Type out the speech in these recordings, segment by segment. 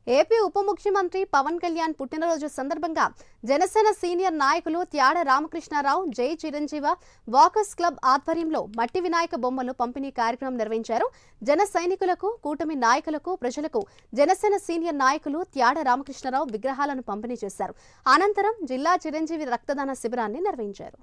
AP ఉప ముఖ్యమంత్రి పవన్ కళ్యాణ్ పుట్టినరోజు సందర్భంగా జనసేన సీనియర్ నాయకులు త్యాడ రామకృష్ణారావు, జై చిరంజీవ వాకర్స్ క్లబ్ ఆధ్వర్యంలో మట్టి వినాయక బొమ్మలు పంపిణీ కార్యక్రమం నిర్వహించారు. జన సైనికులకు, కూటమి నాయకులకు, ప్రజలకు జనసేన సీనియర్ నాయకులు త్యాడ రామకృష్ణారావు విగ్రహాలను పంపిణీ చేశారు. అనంతరం జిల్లా చిరంజీవి రక్తదాన శిబిరాన్ని నిర్వహించారు.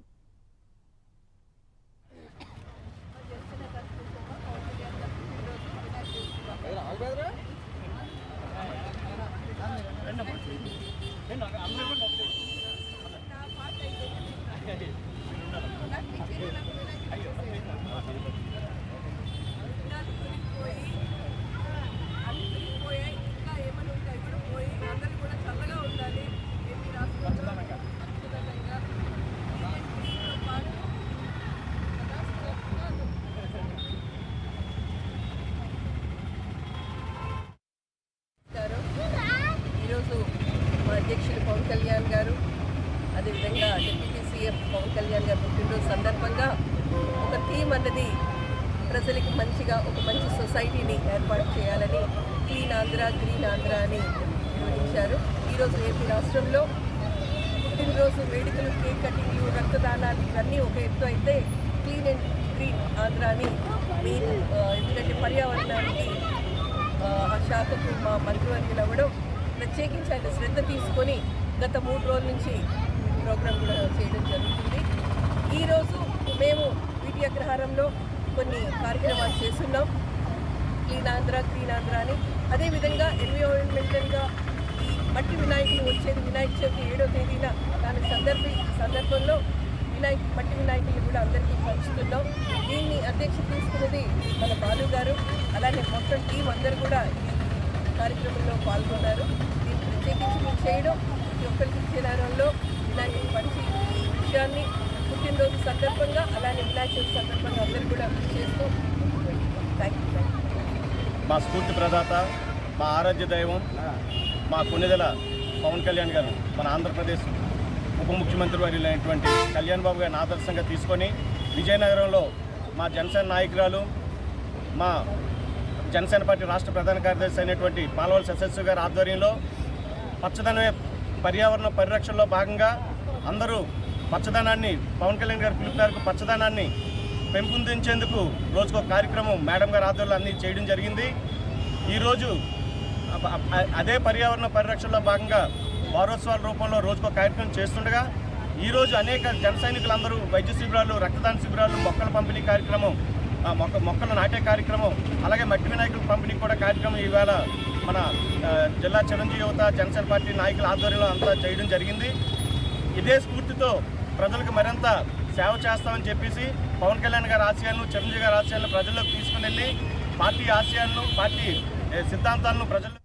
ఈరోజు మా అధ్యక్షులు పవన్ కళ్యాణ్ గారు, అదేవిధంగా డిప్యూటీ సీఎం పవన్ కళ్యాణ్ గారు పుట్టినరోజు సందర్భంగా ఒక థీమ్ అన్నది ప్రజలకి మంచిగా ఒక మంచి సొసైటీని ఏర్పాటు చేయాలని క్లీన్ ఆంధ్ర, గ్రీన్ ఆంధ్ర అని నిర్వహించారు. ఈరోజు ఏపీ రాష్ట్రంలో పుట్టినరోజు వేడుకలు, కేక్ కటింగ్లు, రక్తదానాలు ఇవన్నీ ఒక ఎత్తు అయితే క్లీన్ అండ్ గ్రీన్ ఆంధ్ర అని మెయిన్, ఎందుకంటే పర్యావరణానికి ఆ శాఖకు మా మంత్రివర్యులు అవ్వడం, ప్రత్యేకించి ఆయన శ్రద్ధ తీసుకొని గత 3 రోజుల నుంచి ప్రోగ్రాం కూడా చేయడం జరుగుతుంది. ఈరోజు మేము వీటి అగ్రహారంలో కొన్ని కార్యక్రమాలు చేస్తున్నాం, క్లీన్ ఆంధ్ర, గ్రీన్ ఆంధ్ర అని. అదేవిధంగా ఎన్విరాన్మెంటల్గా ఈ మట్టి వినాయకులు వచ్చేది వినాయక చవితి 7వ తేదీన, దాని సందర్భంలో మట్టి వినాయకులు కూడా అందరికీ పంచుతున్నాం. దీన్ని అధ్యక్షత తీసుకున్నది మన బాలు గారు, అలానే మొత్తం టీం అందరూ కూడా ఈ కార్యక్రమంలో పాల్గొన్నారు. దీన్ని ప్రత్యేకించి మేము చేయడం, ప్రతి ఒక్కరికి ఇచ్చేదానంలో వినాయకులు పంచి ఈ విషయాన్ని పుట్టినరోజు సందర్భంగా, అలానే వినాయక చవితి సందర్భంగా అందరూ కూడా చేస్తూ థ్యాంక్ యూ. మా స్ఫూర్తి ప్రదాత, మా ఆరాధ్య దైవం, మా కొన్నిదెల పవన్ కళ్యాణ్ గారు, మన ఆంధ్రప్రదేశ్ ఉప ముఖ్యమంత్రి వర్యులైనటువంటి కళ్యాణ్ బాబు గారిని ఆదర్శంగా తీసుకొని విజయనగరంలో మా జనసేన నాయకురాలు, మా జనసేన పార్టీ రాష్ట్ర ప్రధాన కార్యదర్శి అయినటువంటి పాలవల్లి సత్యశ్రీ గారి ఆధ్వర్యంలో పచ్చదనమే పర్యావరణ పరిరక్షణలో భాగంగా అందరూ పచ్చదనాన్ని, పవన్ కళ్యాణ్ గారి పిలుపు మేరకు పచ్చదనాన్ని పెంపొందించేందుకు రోజుకు ఒక కార్యక్రమం మేడం గారి ఆధ్వర్యంలో అన్నీ చేయడం జరిగింది. ఈరోజు అదే పర్యావరణ పరిరక్షణలో భాగంగా వారోత్సవాల రూపంలో రోజుకో కార్యక్రమం చేస్తుండగా ఈరోజు అనేక జన సైనికులందరూ వైద్య శిబిరాలు, రక్తదాన శిబిరాలు, మొక్కల పంపిణీ కార్యక్రమం, మొక్కలు నాటే కార్యక్రమం, అలాగే మట్టి వినాయకుల పంపిణీ కూడా కార్యక్రమం ఈవేళ మన జిల్లా చిరంజీవి యువత జనసేన పార్టీ నాయకుల ఆధ్వర్యంలో అంతా చేయడం జరిగింది. ఇదే స్ఫూర్తితో ప్రజలకు మరింత సేవ చేస్తామని చెప్పేసి పవన్ కళ్యాణ్ గారి ఆశయాలను, చిరంజీవి గారి ఆశయాలను ప్రజల్లోకి తీసుకుని వెళ్ళి పార్టీ ఆశయాలను, పార్టీ సిద్ధాంతాలను ప్రజలు